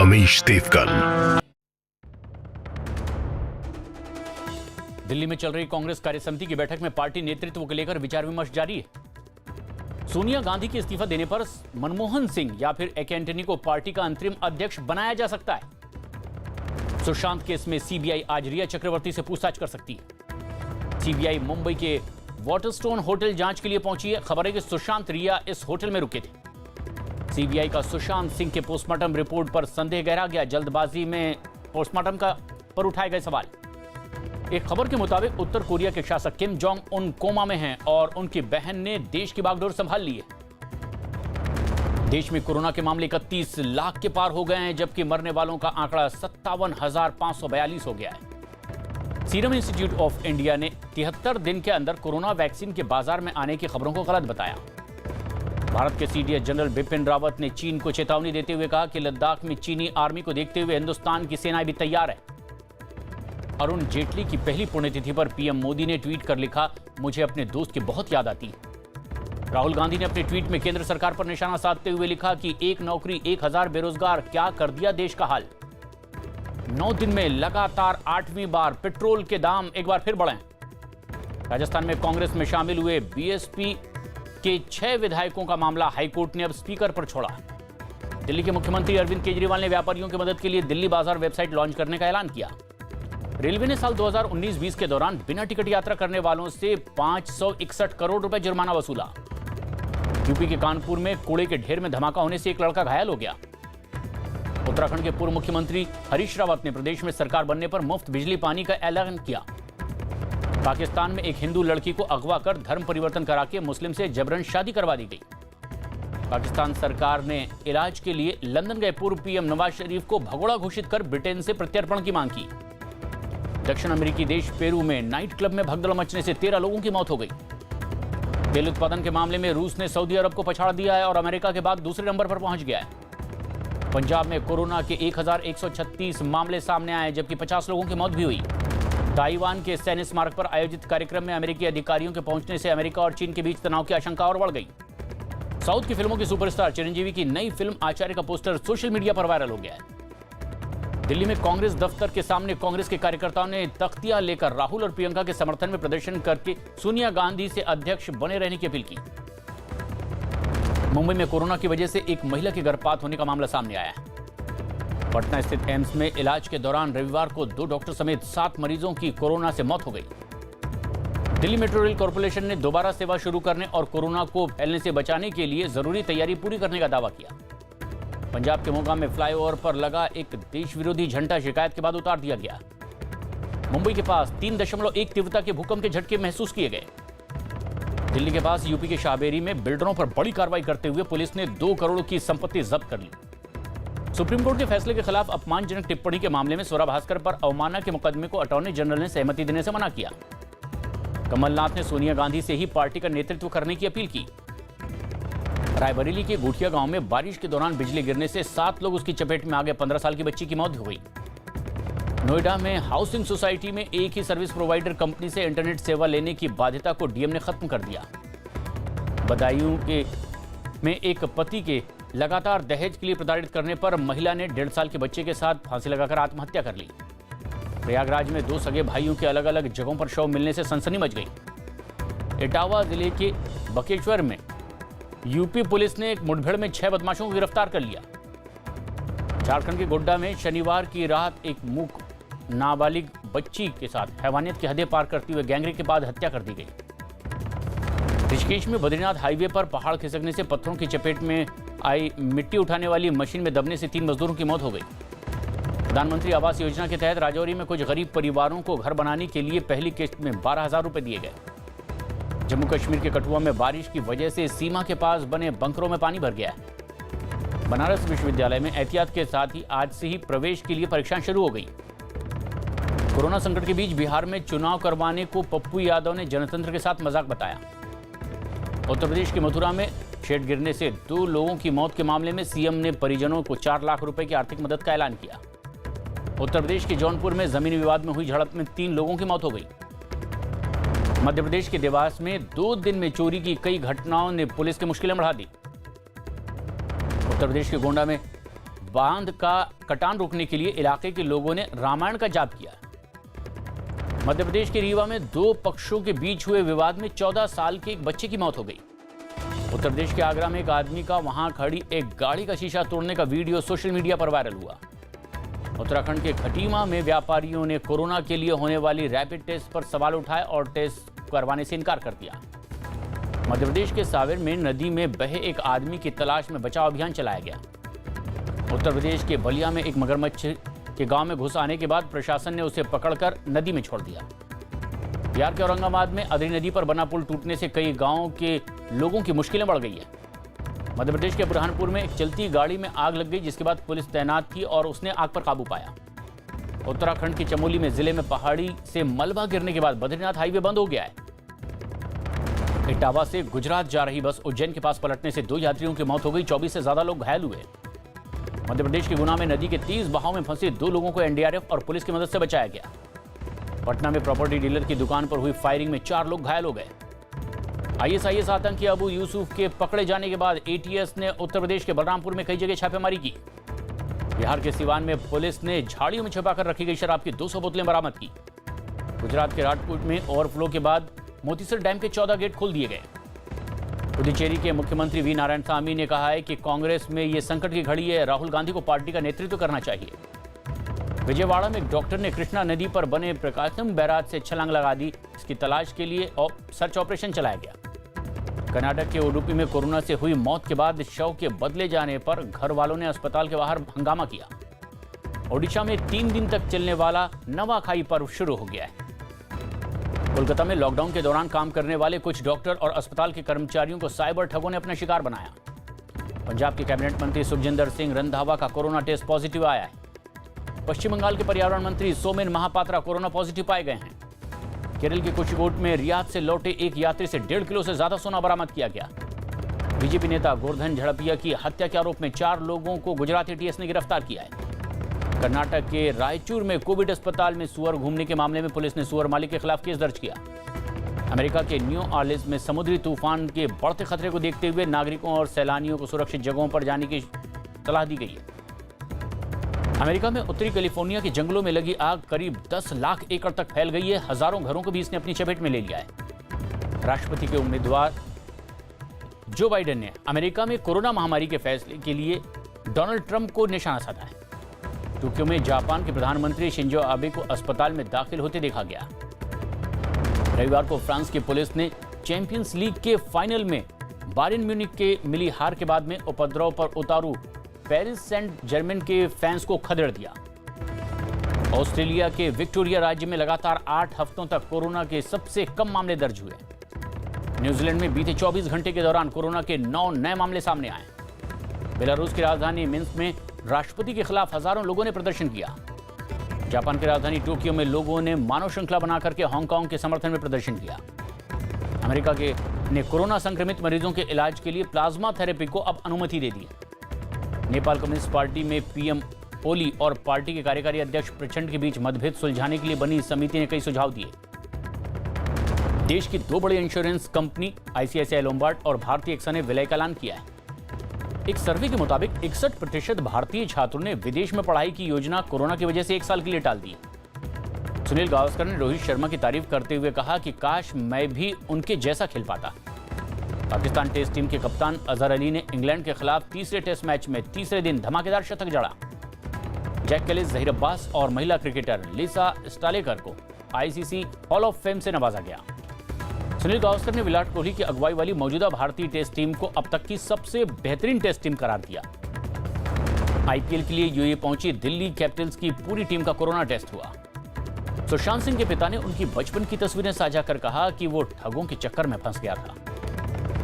अमीश देवगन। दिल्ली में चल रही कांग्रेस कार्यसमिति की बैठक में पार्टी नेतृत्व को लेकर विचार विमर्श जारी है। सोनिया गांधी के इस्तीफा देने पर मनमोहन सिंह या फिर ए के एंटनी को पार्टी का अंतरिम अध्यक्ष बनाया जा सकता है। सुशांत केस में सीबीआई आज रिया चक्रवर्ती से पूछताछ कर सकती है। सीबीआई मुंबई के वाटरस्टोन होटल जांच के लिए पहुंची है। खबर है कि सुशांत रिया इस होटल में रुके थे। सीबीआई का सुशांत सिंह के पोस्टमार्टम रिपोर्ट पर संदेह गहरा गया। जल्दबाजी में पोस्टमार्टम पर उठाए गए सवाल। एक खबर के मुताबिक उत्तर कोरिया के शासक किम जोंग उन कोमा में हैं और उनकी बहन ने देश की बागडोर संभाल ली है। देश में कोरोना के मामले 31 लाख के पार हो गए हैं, जबकि मरने वालों का आंकड़ा 57,542 हो गया है। सीरम इंस्टीट्यूट ऑफ इंडिया ने 73 दिन के अंदर कोरोना वैक्सीन के बाजार में आने की खबरों को गलत बताया। भारत के सीडीएस जनरल बिपिन रावत ने चीन को चेतावनी देते हुए कहा कि लद्दाख में चीनी आर्मी को देखते हुए हिंदुस्तान की सेनाएं भी तैयार है। अरुण जेटली की पहली पुण्यतिथि पर पीएम मोदी ने ट्वीट कर लिखा, मुझे अपने दोस्त की बहुत याद आती है। राहुल गांधी ने अपने ट्वीट में केंद्र सरकार पर निशाना साधते हुए लिखा कि एक नौकरी 1000 बेरोजगार, क्या कर दिया देश का हाल। 9 दिन में लगातार 8वीं बार पेट्रोल के दाम एक बार फिर बढ़े। राजस्थान में कांग्रेस में शामिल हुए बीएसपी के 6 विधायकों का मामला हाईकोर्ट ने अब स्पीकर पर छोड़ा। दिल्ली के मुख्यमंत्री अरविंद केजरीवाल ने व्यापारियों की मदद के लिए दिल्ली बाजार वेबसाइट लॉन्च करने का ऐलान किया। रेलवे ने साल 2019-20 के दौरान बिना टिकट यात्रा करने वालों से 561 करोड़ रुपए जुर्माना वसूला। यूपी के कानपुर में कूड़े के ढेर में धमाका होने से एक लड़का घायल हो गया। उत्तराखंड के पूर्व मुख्यमंत्री हरीश रावत ने प्रदेश में सरकार बनने पर मुफ्त बिजली पानी का ऐलान किया। पाकिस्तान में एक हिंदू लड़की को अगवा कर धर्म परिवर्तन करा के मुस्लिम से जबरन शादी करवा दी गई। पाकिस्तान सरकार ने इलाज के लिए लंदन गए पूर्व पीएम नवाज शरीफ को भगोड़ा घोषित कर ब्रिटेन से प्रत्यर्पण की मांग की। दक्षिण अमेरिकी देश पेरू में नाइट क्लब में भगदड़ मचने से 13 लोगों की मौत हो गई। तेल उत्पादन के मामले में रूस ने सऊदी अरब को पछाड़ दिया है और अमेरिका के बाद दूसरे नंबर पर पहुंच गया है। पंजाब में कोरोना के 1136 मामले सामने आए, जबकि 50 लोगों की मौत भी हुई। ताइवान के सैन्य स्मारक पर आयोजित कार्यक्रम में अमेरिकी अधिकारियों के पहुंचने से अमेरिका और चीन के बीच तनाव की आशंका और बढ़ गई। साउथ की फिल्मों की सुपरस्टार चिरंजीवी की नई फिल्म आचार्य का पोस्टर सोशल मीडिया पर वायरल हो गया है। दिल्ली में कांग्रेस दफ्तर के सामने कांग्रेस के कार्यकर्ताओं ने तख्तियां लेकर राहुल और प्रियंका के समर्थन में प्रदर्शन करके सोनिया गांधी से अध्यक्ष बने रहने की अपील की। मुंबई में कोरोना की वजह से एक महिला के गर्भपात होने का मामला सामने आया है। पटना स्थित एम्स में इलाज के दौरान रविवार को 2 डॉक्टर समेत 7 मरीजों की कोरोना से मौत हो गई। दिल्ली मेट्रो रेल कॉर्पोरेशन ने दोबारा सेवा शुरू करने और कोरोना को फैलने से बचाने के लिए जरूरी तैयारी पूरी करने का दावा किया। पंजाब के मोगा में फ्लाईओवर पर लगा एक देश विरोधी झंडा शिकायत के बाद उतार दिया गया। मुंबई के पास 3.1 तीव्रता के भूकंप के झटके महसूस किए गए। दिल्ली के पास यूपी के शाहबेरी में बिल्डरों पर बड़ी कार्रवाई करते हुए पुलिस ने 2 करोड़ की संपत्ति जब्त कर ली। सुप्रीम कोर्ट के फैसले के खिलाफ अपमानजनक टिप्पणी के मामले में स्वरा भास्कर पर अवमानना के मुकदमे को अटॉर्नी जनरल ने सहमति देने से मना किया। कमलनाथ ने सोनिया गांधी से ही पार्टी का नेतृत्व करने की अपील की। रायबरेली के गुठिया गांव में बारिश के दौरान बिजली गिरने से 7 लोग उसकी चपेट में आ गए। 15 साल की बच्ची की मौत हो गई। नोएडा में हाउसिंग सोसाइटी में एक ही सर्विस प्रोवाइडर कंपनी से इंटरनेट सेवा लेने की बाध्यता को डीएम ने खत्म कर दिया। बदायूं में एक पति के लगातार दहेज के लिए प्रताड़ित करने पर महिला ने 1.5 साल के बच्चे के साथ फांसी लगाकर आत्महत्या कर ली। प्रयागराज में 2 सगे भाइयों के अलग अलग जगहों पर शव मिलने से सनसनी मच गई। इटावा जिले के बकेश्वर में यूपी पुलिस ने एक मुठभेड़ में 6 बदमाशों को गिरफ्तार कर लिया। झारखंड के गोड्डा में शनिवार की रात एक मूक नाबालिग बच्ची के साथ हैवानियत की हदें पार करते हुए गैंगरेप के बाद हत्या कर दी गई। ऋषिकेश में बद्रीनाथ हाईवे पर पहाड़ खिसकने से पत्थरों की चपेट में आई मिट्टी उठाने वाली मशीन में दबने से 3 मजदूरों की मौत हो गई। प्रधानमंत्री आवास योजना के तहत राजौरी में कुछ गरीब परिवारों को घर बनाने के लिए पहली किस्त में 12,000 रुपए दिए गए। जम्मू कश्मीर के कठुआ में बारिश की वजह से सीमा के पास बने बंकरों में पानी भर गया है। बनारस विश्वविद्यालय में एहतियात के साथ ही आज से ही प्रवेश के लिए परीक्षाएं शुरू हो गई। कोरोना संकट के बीच बिहार में चुनाव करवाने को पप्पू यादव ने जनतंत्र के साथ मजाक बताया। उत्तर प्रदेश के मथुरा में शेड गिरने से 2 लोगों की मौत के मामले में सीएम ने परिजनों को 4 लाख रुपए की आर्थिक मदद का ऐलान किया। उत्तर प्रदेश के जौनपुर में जमीनी विवाद में हुई झड़प में 3 लोगों की मौत हो गई। मध्य प्रदेश के देवास में 2 दिन में चोरी की कई घटनाओं ने पुलिस की मुश्किलें बढ़ा दी। उत्तर प्रदेश के गोंडा में बांध का कटान रोकने के लिए इलाके के लोगों ने रामायण का जाप किया। मध्य प्रदेश के रीवा में दो पक्षों के बीच हुए विवाद में 14 साल के एक बच्चे की मौत हो गई। उत्तर प्रदेश के आगरा में एक आदमी का वहां खड़ी एक गाड़ी का शीशा तोड़ने का वीडियो सोशल मीडिया पर वायरल हुआ। उत्तराखंड के खटीमा में व्यापारियों ने कोरोना के लिए होने वाली रैपिड टेस्ट पर सवाल उठाए और टेस्ट करवाने से इनकार कर दिया। मध्य प्रदेश के सावेर में नदी में बहे एक आदमी की तलाश में बचाव अभियान चलाया गया। उत्तर प्रदेश के बलिया में एक मगरमच्छ के गांव में घुस आने के बाद प्रशासन ने उसे पकड़कर नदी में छोड़ दिया। बिहार के औरंगाबाद में अधरी नदी पर बना पुल टूटने से कई गांवों के लोगों की मुश्किलें बढ़ गई है। मध्य प्रदेश के बुरहानपुर में एक चलती गाड़ी में आग लग गई, जिसके बाद पुलिस तैनात थी और उसने आग पर काबू पाया। उत्तराखंड के चमोली में जिले में पहाड़ी से मलबा गिरने के बाद बद्रीनाथ हाईवे बंद हो गया है। इटावा से गुजरात जा रही बस उज्जैन के पास पलटने से 2 यात्रियों की मौत हो गई, 24 से ज्यादा लोग घायल हुए। मध्य प्रदेश के गुना में नदी के तेज बहाव में फंसे 2 लोगों को एनडीआरएफ और पुलिस की मदद से बचाया गया। पटना में प्रॉपर्टी डीलर की दुकान पर हुई फायरिंग में 4 लोग घायल हो गए। आईएसआईएस आतंकी अबू यूसुफ के पकड़े जाने के बाद एटीएस ने उत्तर प्रदेश के बलरामपुर में कई जगह छापेमारी की। बिहार के सिवान में पुलिस ने झाड़ियों में छिपाकर रखी गई शराब की 200 बोतलें बरामद की। गुजरात के राजकोट में ओवरफ्लो के बाद मोतीसर डैम के 14 गेट खोल दिए गए। पुडुचेरी के मुख्यमंत्री वी नारायणसामी ने कहा है कि कांग्रेस में ये संकट की घड़ी है, राहुल गांधी को पार्टी का नेतृत्व करना चाहिए। विजयवाड़ा में एक डॉक्टर ने कृष्णा नदी पर बने प्रकाशम बैराज से छलांग लगा दी। इसकी तलाश के लिए सर्च ऑपरेशन चलाया गया। कर्नाटक के उडुपी में कोरोना से हुई मौत के बाद शव के बदले जाने पर घर वालों ने अस्पताल के बाहर हंगामा किया। ओडिशा में 3 दिन तक चलने वाला नवाखाई पर्व शुरू हो गया है। कोलकाता में लॉकडाउन के दौरान काम करने वाले कुछ डॉक्टर और अस्पताल के कर्मचारियों को साइबर ठगों ने अपना शिकार बनाया। पंजाब के कैबिनेट मंत्री सुखजिंदर सिंह रंधावा का कोरोना टेस्ट पॉजिटिव आया है। पश्चिम बंगाल के पर्यावरण मंत्री सोमेन महापात्रा कोरोना पॉजिटिव पाए गए हैं। केरल के कोझिकोड में रियाद से लौटे एक यात्री से 1.5 किलो से ज्यादा सोना बरामद किया गया। बीजेपी नेता गोवर्धन झड़पिया की हत्या के आरोप में 4 लोगों को गुजरात एटीएस ने गिरफ्तार किया है। कर्नाटक के रायचूर में कोविड अस्पताल में सुअर घूमने के मामले में पुलिस ने सुअर मालिक के खिलाफ केस दर्ज किया। अमेरिका के न्यू ऑर्लिन्स में समुद्री तूफान के बढ़ते खतरे को देखते हुए नागरिकों और सैलानियों को सुरक्षित जगहों पर जाने की सलाह दी गई है। अमेरिका में उत्तरी कैलिफोर्निया के जंगलों में लगी आग करीब 10 लाख एकड़ तक फैल गई है। हजारों घरों को भी इसने अपनी चपेट में ले लिया है। राष्ट्रपति के उम्मीदवार जो बाइडेन ने अमेरिका में कोरोना महामारी के फैसले के लिए डोनाल्ड ट्रंप को निशाना साधा है। टोक्यो में जापान के प्रधानमंत्री शिंजो आबे को अस्पताल में दाखिल होते देखा गया। रविवार को फ्रांस की पुलिस ने चैंपियंस लीग के फाइनल में बायर्न म्यूनिख के मिली हार के बाद में उपद्रव पर उतारू पेरिस सेंट जर्मेन के फैंस को खदेड़ दिया। ऑस्ट्रेलिया के विक्टोरिया राज्य में लगातार 8 हफ्तों तक कोरोना के सबसे कम मामले दर्ज हुए। न्यूजीलैंड में बीते 24 घंटे के दौरान कोरोना के 9 नए मामले सामने आए। बेलारूस की राजधानी मिन्स्क में राष्ट्रपति के खिलाफ हजारों लोगों ने प्रदर्शन किया। जापान की राजधानी टोक्यो में लोगों ने मानव श्रृंखला बनाकर के हांगकांग के समर्थन में प्रदर्शन किया। अमेरिका ने कोरोना संक्रमित मरीजों के इलाज के लिए प्लाज्मा थेरेपी को अब अनुमति दे दी है। नेपाल कम्युनिस्ट पार्टी में पीएम ओली और पार्टी के कार्यकारी अध्यक्ष प्रचंड के बीच मतभेद सुलझाने के लिए बनी समिति ने कई सुझाव दिए। देश की 2 बड़ी इंश्योरेंस कंपनी आईसीआईसीआई लोम्बार्ड और भारतीय एक्सा ने विलय का ऐलान किया है। एक सर्वे के मुताबिक 61% भारतीय छात्रों ने विदेश में पढ़ाई की योजना कोरोना की वजह से 1 साल के लिए टाल दी। सुनील गावस्कर ने रोहित शर्मा की तारीफ करते हुए कहा कि काश मैं भी उनके जैसा खेल पाता। पाकिस्तान टेस्ट टीम के कप्तान अजहर अली ने इंग्लैंड के खिलाफ तीसरे टेस्ट मैच में तीसरे दिन धमाकेदार शतक जड़ा। जैक कैलिस, जहीर अब्बास और महिला क्रिकेटर लिसा स्टालेकर को आईसीसी हॉल ऑफ फेम से नवाजा गया। सुनील गावस्कर ने विराट कोहली की अगुवाई वाली मौजूदा भारतीय टेस्ट टीम को अब तक की सबसे बेहतरीन टेस्ट टीम करार दिया। आईपीएल के लिए यूएई पहुंची दिल्ली कैपिटल्स की पूरी टीम का कोरोना टेस्ट हुआ। सुशांत सिंह के पिता ने उनकी बचपन की तस्वीरें साझा कर कहा कि वो ठगों के चक्कर में फंस गया था।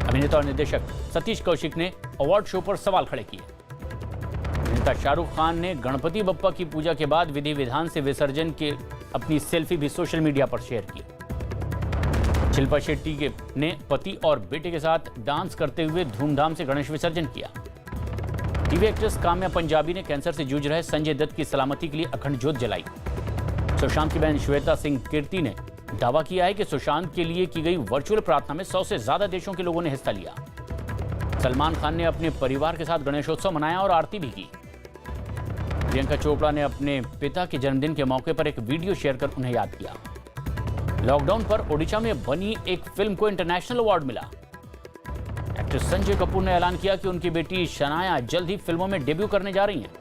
अभिनेता और निर्देशक सतीश कौशिक ने अवार्ड शो पर सवाल खड़े किए। अभिनेता शाहरुख खान ने गणपति बप्पा की पूजा के बाद विधि विधान से विसर्जन के अपनी सेल्फी भी सोशल मीडिया पर शेयर की। शिल्पा शेट्टी ने पति और बेटे के साथ डांस करते हुए धूमधाम से गणेश विसर्जन किया। टीवी एक्ट्रेस काम्या पंजाबी ने कैंसर से जूझ रहे संजय दत्त की सलामती के लिए अखंड ज्योत जलाई। सुशांत की बहन श्वेता सिंह कीर्ति ने दावा किया है कि सुशांत के लिए की गई वर्चुअल प्रार्थना में 100 से ज्यादा देशों के लोगों ने हिस्सा लिया। सलमान खान ने अपने परिवार के साथ गणेशोत्सव मनाया और आरती भी की। प्रियंका चोपड़ा ने अपने पिता के जन्मदिन के मौके पर एक वीडियो शेयर कर उन्हें याद किया। लॉकडाउन पर ओडिशा में बनी एक फिल्म को इंटरनेशनल अवार्ड मिला। एक्टर संजय कपूर ने ऐलान किया कि उनकी बेटी शनाया जल्द ही फिल्मों में डेब्यू करने जा रही हैं।